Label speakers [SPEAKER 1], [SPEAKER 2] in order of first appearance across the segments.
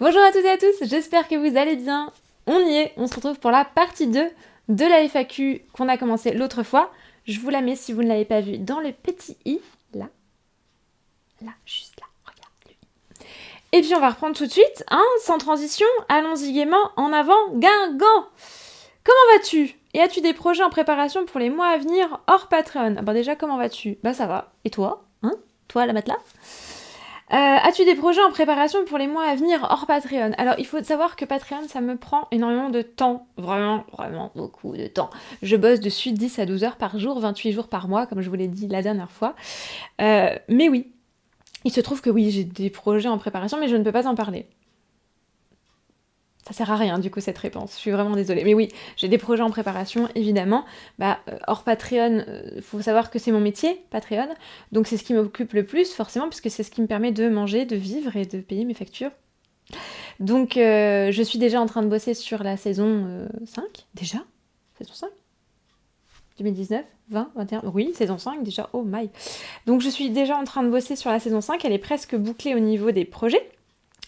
[SPEAKER 1] Bonjour à toutes et à tous, j'espère que vous allez bien. On y est, on se retrouve pour la partie 2 de la FAQ qu'on a commencé l'autre fois. Je vous la mets si vous ne l'avez pas vue dans le petit i, là, là, juste là, regarde le i. Et puis on va reprendre tout de suite, hein, sans transition, allons-y gaiement, en avant, Guingamp. Comment vas-tu? Et as-tu des projets en préparation pour les mois à venir hors Patreon? Ah bah déjà, comment vas-tu? Bah ça va, et toi? Hein? Toi, la matelas? As-tu des projets en préparation pour les mois à venir hors Patreon? Alors, il faut savoir que Patreon, ça me prend énormément de temps. Vraiment, vraiment beaucoup de temps. Je bosse dessus 10 à 12 heures par jour, 28 jours par mois, comme je vous l'ai dit la dernière fois. Mais oui, il se trouve que oui, j'ai des projets en préparation, mais je ne peux pas en parler. Ça sert à rien, du coup, cette réponse. Je suis vraiment désolée. Mais oui, j'ai des projets en préparation, évidemment. Hors Patreon, faut savoir que c'est mon métier, Patreon. Donc, c'est ce qui m'occupe le plus, forcément, puisque c'est ce qui me permet de manger, de vivre et de payer mes factures. Donc, je suis déjà en train de bosser sur la saison 5. Déjà? Saison 5? 2019, 20, 21, oui, saison 5 déjà, oh my. Donc je suis déjà en train de bosser sur la saison 5, elle est presque bouclée au niveau des projets.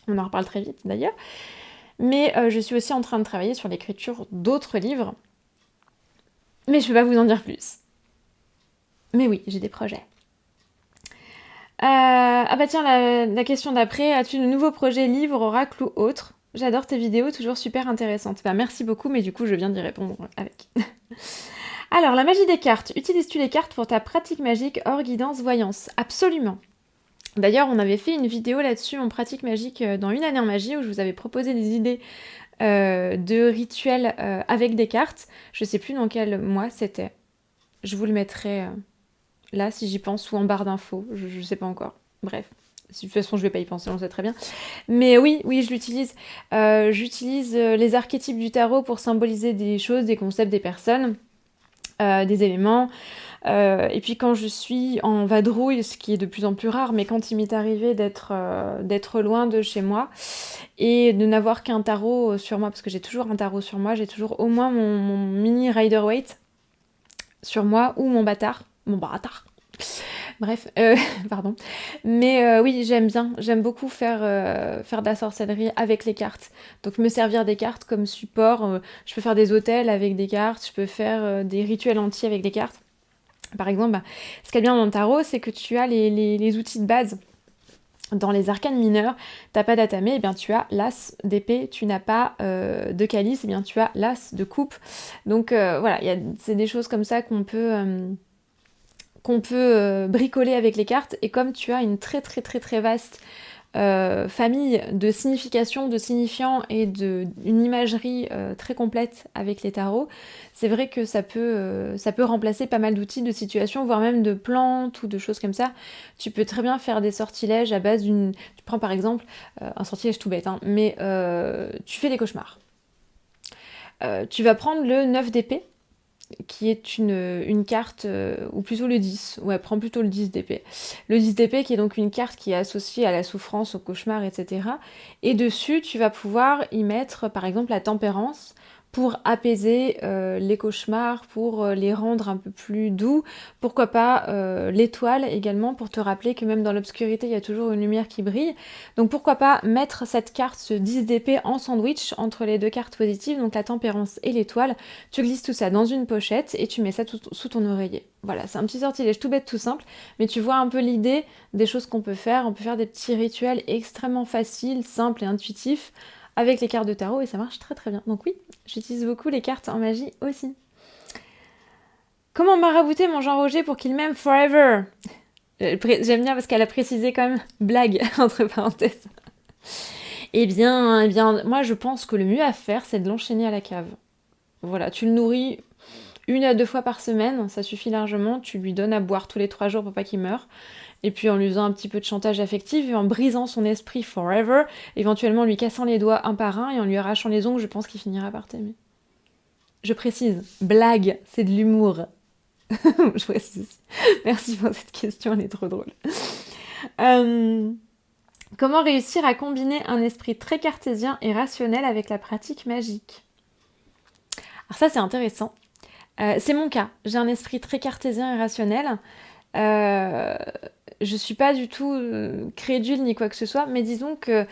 [SPEAKER 1] On en reparle très vite d'ailleurs. Mais je suis aussi en train de travailler sur l'écriture d'autres livres. Mais je peux pas vous en dire plus. Mais oui, j'ai des projets. Ah bah tiens, la question d'après, as-tu de nouveaux projets, livres, oracles ou autres? J'adore tes vidéos, toujours super intéressantes. Bah merci beaucoup, mais du coup je viens d'y répondre avec. Alors, la magie des cartes. Utilises-tu les cartes pour ta pratique magique hors guidance voyance? Absolument. D'ailleurs, on avait fait une vidéo là-dessus en pratique magique dans Une année en magie où je vous avais proposé des idées de rituels avec des cartes. Je sais plus dans quel mois c'était. Je vous le mettrai là si j'y pense ou en barre d'infos. Je sais pas encore. Bref. De toute façon, je vais pas y penser, on le sait très bien. Mais oui, oui, je l'utilise. J'utilise les archétypes du tarot pour symboliser des choses, des concepts, des personnes. Des éléments. Et puis quand je suis en vadrouille, ce qui est de plus en plus rare, mais quand il m'est arrivé d'être loin de chez moi et de n'avoir qu'un tarot sur moi, parce que j'ai toujours un tarot sur moi, j'ai toujours au moins mon mini Rider-Waite sur moi ou mon bâtard. Mon bâtard. Bref, pardon. Mais oui, j'aime beaucoup faire de la sorcellerie avec les cartes. Donc me servir des cartes comme support. Je peux faire des hôtels avec des cartes, je peux faire des rituels entiers avec des cartes. Par exemple, ce qui est bien dans le tarot, c'est que tu as les outils de base. Dans les arcanes mineurs, t'as pas d'atame, et bien tu as l'as d'épée, tu n'as pas de calice, et bien tu as l'as de coupe. Donc voilà, c'est des choses comme ça qu'on peut bricoler avec les cartes, et comme tu as une très très très très vaste famille de significations, de signifiants et une imagerie très complète avec les tarots, c'est vrai que ça peut remplacer pas mal d'outils, de situations, voire même de plantes ou de choses comme ça. Tu peux très bien faire des sortilèges à base d'une... Tu prends par exemple un sortilège tout bête, hein, mais tu fais des cauchemars. Tu vas prendre le 9 d'épée, qui est une carte, ou plutôt le 10, ouais, prends plutôt le 10 d'épée. Le 10 d'épée qui est donc une carte qui est associée à la souffrance, au cauchemar, etc. Et dessus, tu vas pouvoir y mettre par exemple la tempérance pour apaiser les cauchemars, pour les rendre un peu plus doux. Pourquoi pas l'étoile également, pour te rappeler que même dans l'obscurité, il y a toujours une lumière qui brille. Donc pourquoi pas mettre cette carte, ce 10 d'épée, en sandwich entre les deux cartes positives, donc la tempérance et l'étoile. Tu glisses tout ça dans une pochette et tu mets ça sous ton oreiller. Voilà, c'est un petit sortilège tout bête, tout simple, mais tu vois un peu l'idée des choses qu'on peut faire. On peut faire des petits rituels extrêmement faciles, simples et intuitifs avec les cartes de tarot et ça marche très très bien. Donc oui, j'utilise beaucoup les cartes en magie aussi. Comment marabouter mon Jean Roger pour qu'il m'aime forever? J'aime bien parce qu'elle a précisé quand même blague entre parenthèses. Eh bien, moi je pense que le mieux à faire, c'est de l'enchaîner à la cave. Voilà, tu le nourris 1 à 2 fois par semaine, ça suffit largement. Tu lui donnes à boire tous les 3 jours pour pas qu'il meure. Et puis en lui faisant un petit peu de chantage affectif et en brisant son esprit forever, éventuellement en lui cassant les doigts un par un et en lui arrachant les ongles, je pense qu'il finira par t'aimer. Je précise, blague, c'est de l'humour. Je précise. Merci pour cette question, elle est trop drôle. Comment réussir à combiner un esprit très cartésien et rationnel avec la pratique magique? Alors ça c'est intéressant. C'est mon cas. J'ai un esprit très cartésien et rationnel. Je suis pas du tout crédule ni quoi que ce soit, mais disons que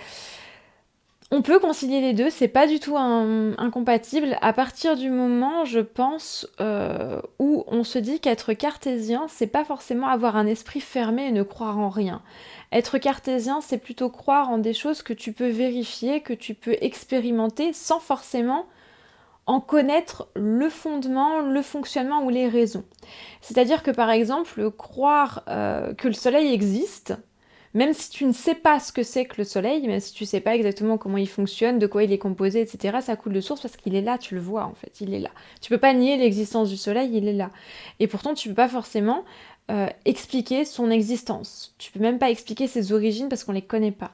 [SPEAKER 1] On peut concilier les deux, c'est pas du tout incompatible à partir du moment, je pense, où on se dit qu'être cartésien, c'est pas forcément avoir un esprit fermé et ne croire en rien. Être cartésien, c'est plutôt croire en des choses que tu peux vérifier, que tu peux expérimenter sans forcément en connaître le fondement, le fonctionnement ou les raisons. C'est-à-dire que par exemple, croire que le soleil existe, même si tu ne sais pas ce que c'est que le soleil, même si tu ne sais pas exactement comment il fonctionne, de quoi il est composé, etc., ça coule de source parce qu'il est là, tu le vois en fait, il est là. Tu peux pas nier l'existence du soleil, il est là. Et pourtant, tu peux pas forcément expliquer son existence. Tu peux même pas expliquer ses origines parce qu'on les connaît pas.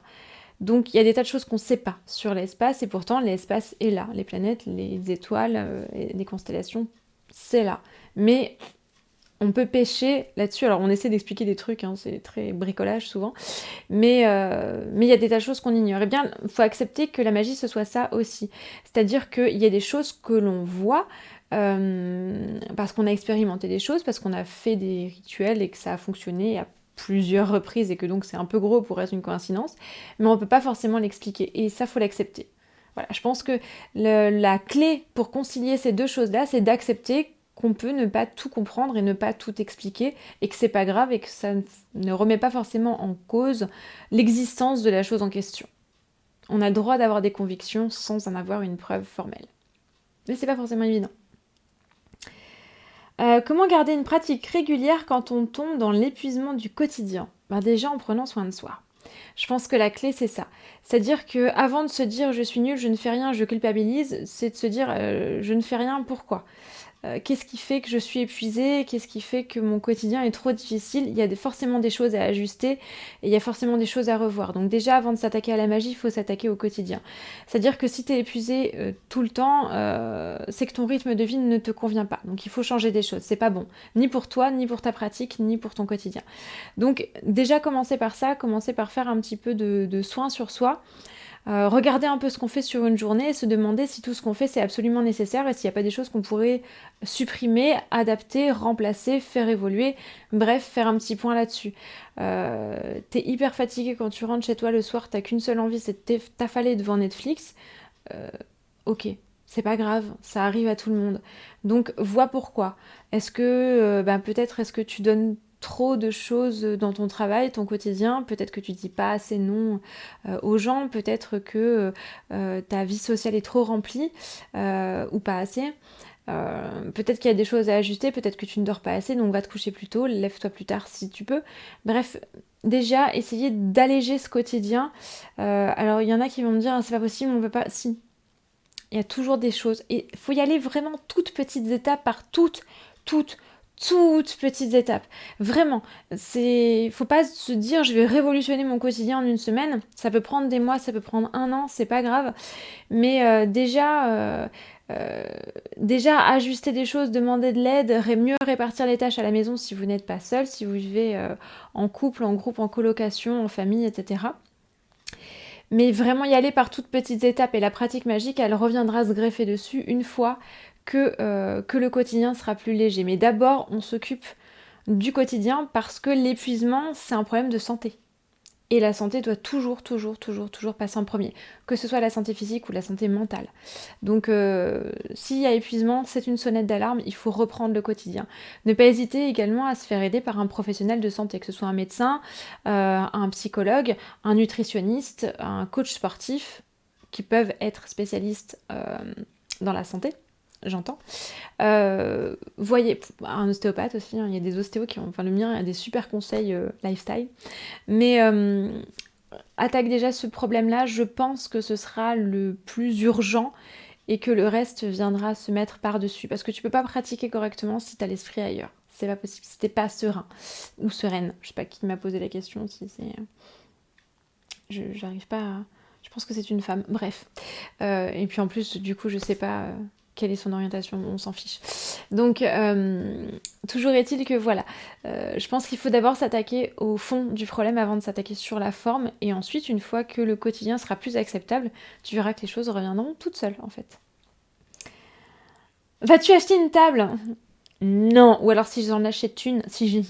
[SPEAKER 1] Donc il y a des tas de choses qu'on ne sait pas sur l'espace et pourtant l'espace est là. Les planètes, les étoiles, les constellations, c'est là. Mais on peut pêcher là-dessus. Alors on essaie d'expliquer des trucs, hein, c'est très bricolage souvent, mais il y a des tas de choses qu'on ignore. Eh bien, il faut accepter que la magie ce soit ça aussi. C'est-à-dire qu'il y a des choses que l'on voit parce qu'on a expérimenté des choses, parce qu'on a fait des rituels et que ça a fonctionné à plusieurs reprises et que donc c'est un peu gros pour être une coïncidence, mais on peut pas forcément l'expliquer et ça faut l'accepter. Voilà, je pense que la clé pour concilier ces deux choses-là, c'est d'accepter qu'on peut ne pas tout comprendre et ne pas tout expliquer et que c'est pas grave et que ça ne remet pas forcément en cause l'existence de la chose en question. On a le droit d'avoir des convictions sans en avoir une preuve formelle. Mais c'est pas forcément évident. Comment garder une pratique régulière quand on tombe dans l'épuisement du quotidien? Déjà en prenant soin de soi. Je pense que la clé c'est ça. C'est-à-dire que avant de se dire je suis nul, je ne fais rien, je culpabilise, c'est de se dire je ne fais rien, pourquoi? Qu'est-ce qui fait que je suis épuisée, qu'est-ce qui fait que mon quotidien est trop difficile. Il y a forcément des choses à ajuster et il y a forcément des choses à revoir. Donc déjà, avant de s'attaquer à la magie, il faut s'attaquer au quotidien. C'est-à-dire que si tu es épuisé tout le temps, c'est que ton rythme de vie ne te convient pas. Donc il faut changer des choses. C'est pas bon, ni pour toi, ni pour ta pratique, ni pour ton quotidien. Donc déjà, commencer par ça, commencer par faire un petit peu de soin sur soi. Regarder un peu ce qu'on fait sur une journée et se demander si tout ce qu'on fait c'est absolument nécessaire et s'il n'y a pas des choses qu'on pourrait supprimer, adapter, remplacer, faire évoluer, bref, faire un petit point là-dessus. T'es hyper fatigué quand tu rentres chez toi le soir, t'as qu'une seule envie, c'est de t'affaler devant Netflix. Ok, c'est pas grave, ça arrive à tout le monde. Donc vois pourquoi. Est-ce que peut-être est-ce que tu donnes trop de choses dans ton travail, ton quotidien, peut-être que tu dis pas assez non aux gens, peut-être que ta vie sociale est trop remplie ou pas assez. Peut-être qu'il y a des choses à ajuster, peut-être que tu ne dors pas assez, donc va te coucher plus tôt, lève-toi plus tard si tu peux. Bref, déjà, essayer d'alléger ce quotidien. Alors, il y en a qui vont me dire, ah, c'est pas possible, on peut pas... Si, il y a toujours des choses. Et il faut y aller vraiment toutes petites étapes par toutes petites étapes. Vraiment. Faut pas se dire je vais révolutionner mon quotidien en une semaine. Ça peut prendre des mois, ça peut prendre un an, c'est pas grave. Mais déjà ajuster des choses, demander de l'aide, mieux répartir les tâches à la maison si vous n'êtes pas seul, si vous vivez en couple, en groupe, en colocation, en famille, etc. Mais vraiment y aller par toutes petites étapes et la pratique magique, elle reviendra se greffer dessus une fois que le quotidien sera plus léger. Mais d'abord, on s'occupe du quotidien parce que l'épuisement, c'est un problème de santé. Et la santé doit toujours passer en premier, que ce soit la santé physique ou la santé mentale. Donc s'il y a épuisement, c'est une sonnette d'alarme, il faut reprendre le quotidien. Ne pas hésiter également à se faire aider par un professionnel de santé, que ce soit un médecin, un psychologue, un nutritionniste, un coach sportif, qui peuvent être spécialistes dans la santé. J'entends. Voyez, un ostéopathe aussi, hein, il y a des ostéos qui ont, enfin le mien, il y a des super conseils lifestyle. Mais attaque déjà ce problème-là, je pense que ce sera le plus urgent et que le reste viendra se mettre par-dessus. Parce que tu peux pas pratiquer correctement si t'as l'esprit ailleurs. C'est pas possible, si t'es pas serein ou sereine. Je sais pas qui m'a posé la question, si c'est... J'arrive pas à... Je pense que c'est une femme, bref. Et puis en plus, du coup, je sais pas... quelle est son orientation, on s'en fiche. Donc, toujours est-il que voilà, je pense qu'il faut d'abord s'attaquer au fond du problème avant de s'attaquer sur la forme, et ensuite, une fois que le quotidien sera plus acceptable, tu verras que les choses reviendront toutes seules, en fait. Vas-tu acheter une table? Non, ou alors si j'en achète une, si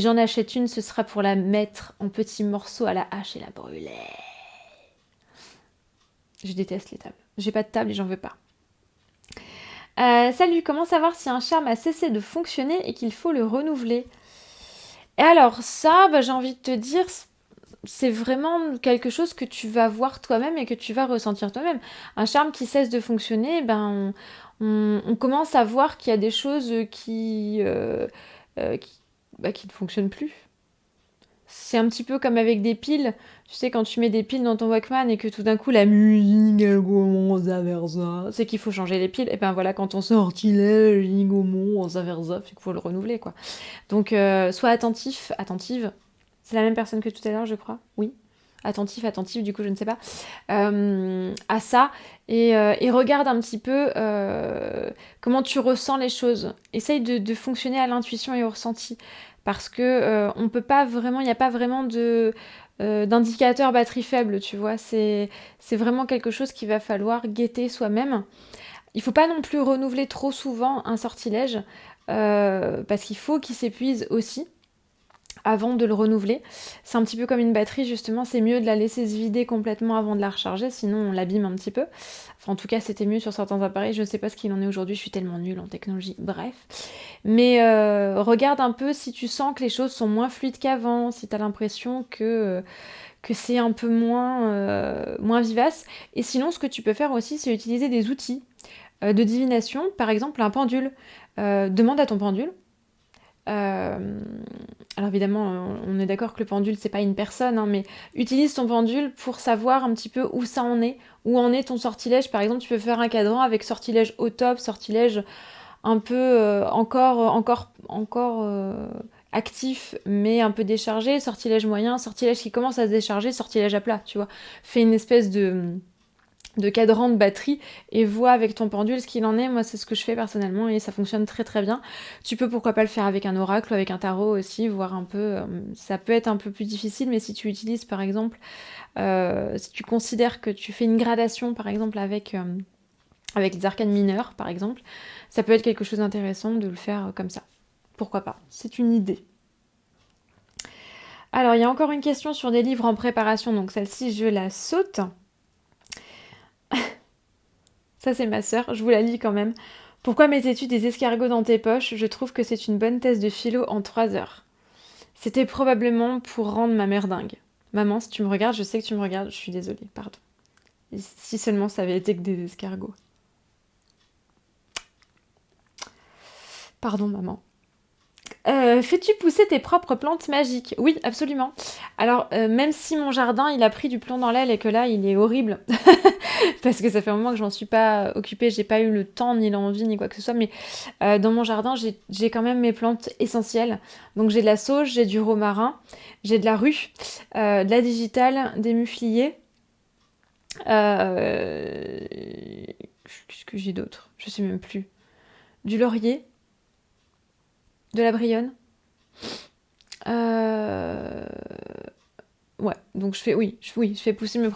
[SPEAKER 1] j'en achète une, ce sera pour la mettre en petits morceaux à la hache et la brûler. Je déteste les tables. J'ai pas de table et j'en veux pas. Salut, comment savoir si un charme a cessé de fonctionner et qu'il faut le renouveler? Et alors ça, j'ai envie de te dire, c'est vraiment quelque chose que tu vas voir toi-même et que tu vas ressentir toi-même. Un charme qui cesse de fonctionner, on commence à voir qu'il y a des choses qui ne fonctionnent plus. C'est un petit peu comme avec des piles. Tu sais, quand tu mets des piles dans ton Walkman et que tout d'un coup la musique elle commence à faire ça, c'est qu'il faut changer les piles. Et ben voilà, quand on sortilège, il commence à faire ça, c'est qu'il faut le renouveler, quoi. Donc, sois attentive. C'est la même personne que tout à l'heure, je crois. Oui. Attentif, du coup, je ne sais pas. À ça. Et regarde un petit peu comment tu ressens les choses. Essaye de fonctionner à l'intuition et au ressenti. Parce que on peut pas vraiment, il n'y a pas vraiment d'indicateur batterie faible, tu vois. C'est vraiment quelque chose qu'il va falloir guetter soi-même. Il faut pas non plus renouveler trop souvent un sortilège, parce qu'il faut qu'il s'épuise aussi avant de le renouveler. C'est un petit peu comme une batterie, justement, c'est mieux de la laisser se vider complètement avant de la recharger, sinon on l'abîme un petit peu. Enfin, en tout cas, c'était mieux sur certains appareils, je ne sais pas ce qu'il en est aujourd'hui, je suis tellement nulle en technologie, bref. Mais regarde un peu si tu sens que les choses sont moins fluides qu'avant, si tu as l'impression que c'est un peu moins vivace. Et sinon, ce que tu peux faire aussi, c'est utiliser des outils de divination, par exemple un pendule. Demande à ton pendule. Alors évidemment, on est d'accord que le pendule, c'est pas une personne, hein, mais utilise ton pendule pour savoir un petit peu où ça en est, où en est ton sortilège. Par exemple, tu peux faire un cadran avec sortilège au top, sortilège un peu encore actif, mais un peu déchargé, sortilège moyen, sortilège qui commence à se décharger, sortilège à plat, tu vois. Fais une espèce de cadran de batterie et vois avec ton pendule ce qu'il en est. Moi, c'est ce que je fais personnellement et ça fonctionne très très bien. Tu peux pourquoi pas le faire avec un oracle ou avec un tarot aussi, voir un peu. Ça peut être un peu plus difficile, mais si tu utilises par exemple, si tu considères que tu fais une gradation par exemple avec les arcanes mineurs par exemple, ça peut être quelque chose d'intéressant de le faire comme ça. Pourquoi pas? C'est une idée. Alors, il y a encore une question sur des livres en préparation, donc celle-ci, je la saute. Ça, c'est ma sœur, je vous la lis quand même. Pourquoi mets-tu des escargots dans tes poches? Je trouve que c'est une bonne thèse de philo en 3 heures. C'était probablement pour rendre ma mère dingue. Maman, si tu me regardes, je sais que tu me regardes, je suis désolée, pardon. Et si seulement ça avait été que des escargots. Pardon, maman. Fais-tu pousser tes propres plantes magiques? Oui, absolument. Alors, même si mon jardin, il a pris du plomb dans l'aile et que là, il est horrible, parce que ça fait un moment que je m'en suis pas occupée, j'ai pas eu le temps, ni l'envie, ni quoi que ce soit, mais dans mon jardin, j'ai quand même mes plantes essentielles. Donc j'ai de la sauge, j'ai du romarin, j'ai de la rue, de la digitale, des mufliers. Euh... Qu'est-ce que j'ai d'autre? Je sais même plus. Du laurier, de la brionne. Euh... Ouais, donc je fais pousser mes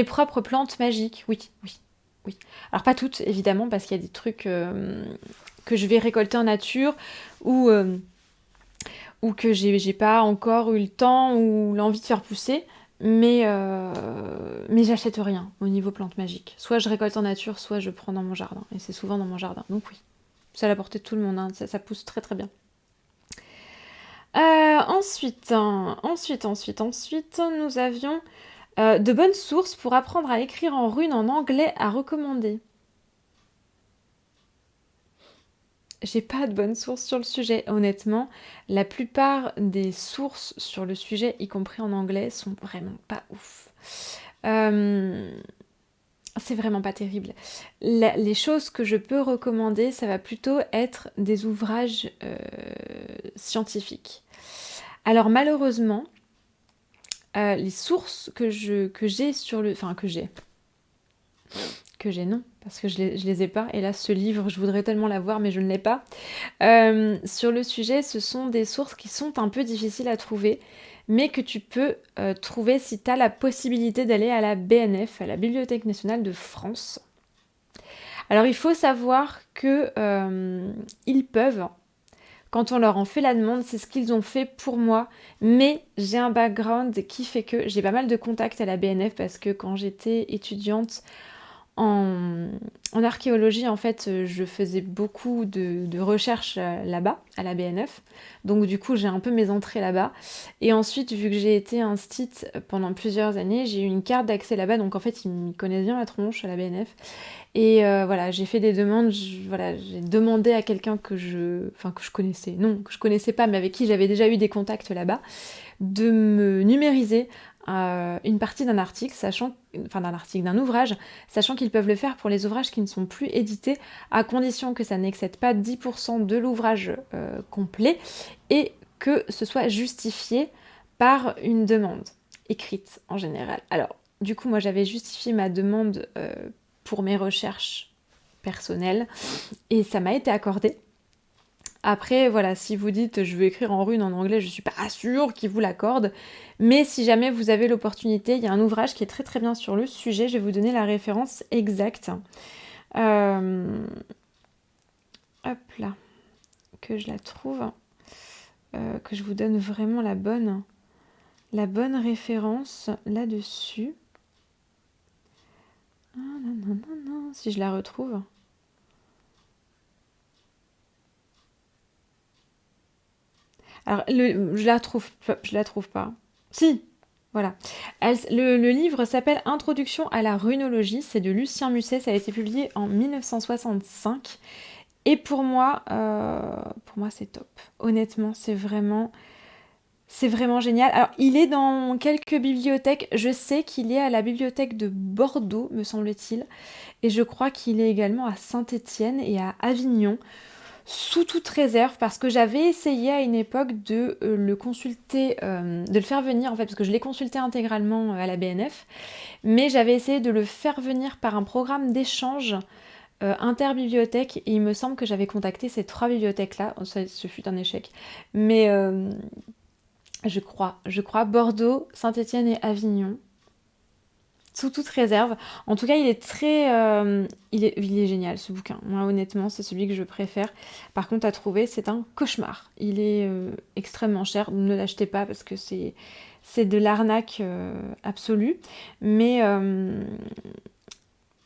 [SPEAKER 1] propres plantes magiques. Oui, oui, oui. Alors pas toutes, évidemment, parce qu'il y a des trucs que je vais récolter en nature ou, euh, ou que j'ai pas encore eu le temps ou l'envie de faire pousser. Mais j'achète rien au niveau plantes magiques. Soit je récolte en nature, soit je prends dans mon jardin. Et c'est souvent dans mon jardin. Donc oui, c'est à la portée de tout le monde. Hein. Ça pousse très très bien. Ensuite, nous avions de bonnes sources pour apprendre à écrire en runes en anglais à recommander. J'ai pas de bonnes sources sur le sujet, honnêtement. La plupart des sources sur le sujet, y compris en anglais, sont vraiment pas ouf. C'est vraiment pas terrible. Les choses que je peux recommander, ça va plutôt être des ouvrages scientifiques. Alors malheureusement, les sources que j'ai sur le... Enfin, que j'ai non, parce que je les ai pas. Et là, ce livre, je voudrais tellement l'avoir, mais je ne l'ai pas. Sur le sujet, ce sont des sources qui sont un peu difficiles à trouver, mais que tu peux trouver si tu as la possibilité d'aller à la BNF, à la Bibliothèque nationale de France. Alors, il faut savoir que ils peuvent quand on leur en fait la demande, c'est ce qu'ils ont fait pour moi. Mais j'ai un background qui fait que j'ai pas mal de contacts à la BNF parce que quand j'étais étudiante en, en archéologie, en fait, je faisais beaucoup de recherches là-bas, à la BNF. Donc du coup, j'ai un peu mes entrées là-bas. Et ensuite, vu que j'ai été instite pendant plusieurs années, j'ai eu une carte d'accès là-bas. Donc en fait, ils me connaissent bien la tronche à la BNF. Et voilà, j'ai fait des demandes. Voilà, j'ai demandé à quelqu'un que je connaissais, non, que je connaissais pas, mais avec qui j'avais déjà eu des contacts là-bas, de me numériser une partie d'un article, d'un ouvrage, sachant qu'ils peuvent le faire pour les ouvrages qui ne sont plus édités, à condition que ça n'excède pas 10% de l'ouvrage complet et que ce soit justifié par une demande écrite en général. Alors, du coup, moi j'avais justifié ma demande pour mes recherches personnelles et ça m'a été accordé. Après, voilà, si vous dites je veux écrire en rune en anglais, je suis pas sûre qu'ils vous l'accordent. Mais si jamais vous avez l'opportunité, il y a un ouvrage qui est très très bien sur le sujet. Je vais vous donner la référence exacte. Euh, Hop là, que je la trouve. Que je vous donne vraiment la bonne référence là-dessus. Ah, non, non, non, non, si je la retrouve. Alors, je la trouve pas. Si, voilà. Le livre s'appelle Introduction à la runologie, c'est de Lucien Musset, ça a été publié en 1965. Et pour moi c'est top. Honnêtement, c'est vraiment génial. Alors, il est dans quelques bibliothèques. Je sais qu'il est à la bibliothèque de Bordeaux, me semble-t-il. Et je crois qu'il est également à Saint-Étienne et à Avignon sous toute réserve parce que j'avais essayé à une époque de le consulter, de le faire venir en fait, parce que je l'ai consulté intégralement à la BNF, mais j'avais essayé de le faire venir par un programme d'échange interbibliothèque et il me semble que j'avais contacté ces trois bibliothèques-là, ce fut un échec, mais je crois Bordeaux, Saint-Étienne et Avignon sous toute réserve. En tout cas, il est très... il est génial ce bouquin. Moi, honnêtement, c'est celui que je préfère. Par contre, à trouver, c'est un cauchemar. Il est extrêmement cher. Ne l'achetez pas parce que c'est de l'arnaque absolue. Mais,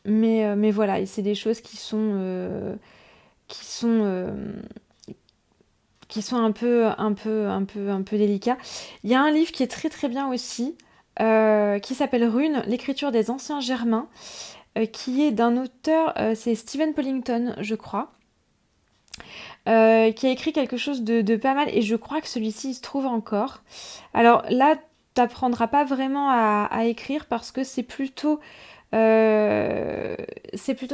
[SPEAKER 1] mais voilà, et c'est des choses qui sont, qui sont un peu délicats. Il y a un livre qui est très très bien aussi, qui s'appelle Rune, l'écriture des anciens germains, qui est d'un auteur, c'est Stephen Pollington, je crois, qui a écrit quelque chose de pas mal, et je crois que celui-ci il se trouve encore. Alors là, t'apprendras pas vraiment à écrire parce que c'est plutôt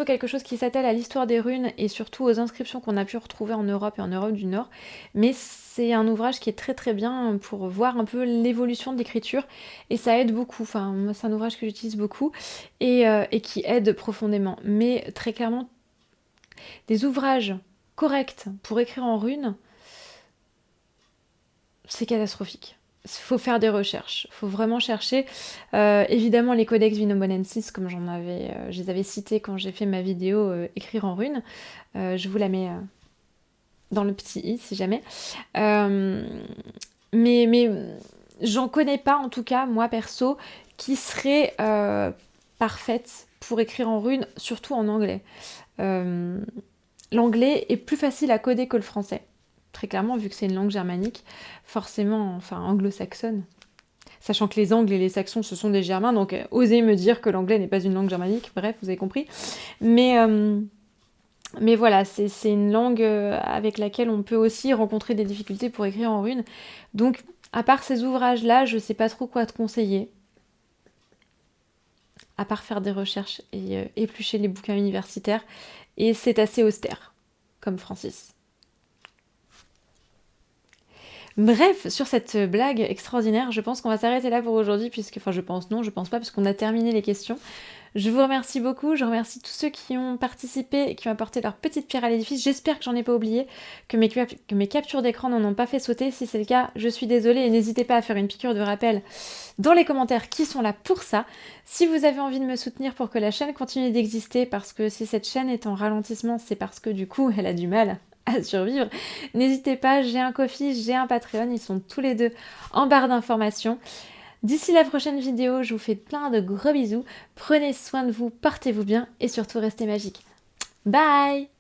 [SPEAKER 1] quelque chose qui s'attelle à l'histoire des runes et surtout aux inscriptions qu'on a pu retrouver en Europe et en Europe du Nord. Mais c'est un ouvrage qui est très très bien pour voir un peu l'évolution de l'écriture et ça aide beaucoup. Enfin, moi, c'est un ouvrage que j'utilise beaucoup et qui aide profondément. Mais très clairement, des ouvrages corrects pour écrire en runes, c'est catastrophique. Il faut faire des recherches, il faut vraiment chercher. Évidemment, les codex Vinomonensis, comme je les avais cités quand j'ai fait ma vidéo écrire en runes, je vous la mets dans le petit i si jamais. Mais j'en connais pas, en tout cas, moi perso, qui serait parfaite pour écrire en runes, surtout en anglais. L'anglais est plus facile à coder que le français. Très clairement, vu que c'est une langue germanique, forcément, enfin anglo-saxonne. Sachant que les Angles et les Saxons, ce sont des Germains, donc osez me dire que l'anglais n'est pas une langue germanique, bref, vous avez compris. Mais, euh, mais voilà, c'est une langue avec laquelle on peut aussi rencontrer des difficultés pour écrire en runes. Donc, à part ces ouvrages-là, je sais pas trop quoi te conseiller. À part faire des recherches et éplucher les bouquins universitaires. Et c'est assez austère, comme Francis. Bref, sur cette blague extraordinaire, je pense qu'on va s'arrêter là pour aujourd'hui, je pense non, je pense pas, puisqu'on a terminé les questions. Je vous remercie beaucoup, je remercie tous ceux qui ont participé et qui ont apporté leur petite pierre à l'édifice. J'espère que j'en ai pas oublié, que mes captures d'écran n'en ont pas fait sauter. Si c'est le cas, je suis désolée et n'hésitez pas à faire une piqûre de rappel dans les commentaires qui sont là pour ça. Si vous avez envie de me soutenir pour que la chaîne continue d'exister, parce que si cette chaîne est en ralentissement, c'est parce que du coup, elle a du mal à survivre, n'hésitez pas, j'ai un Ko-fi, j'ai un Patreon, ils sont tous les deux en barre d'informations. D'ici la prochaine vidéo, je vous fais plein de gros bisous, prenez soin de vous, portez-vous bien et surtout restez magiques. Bye!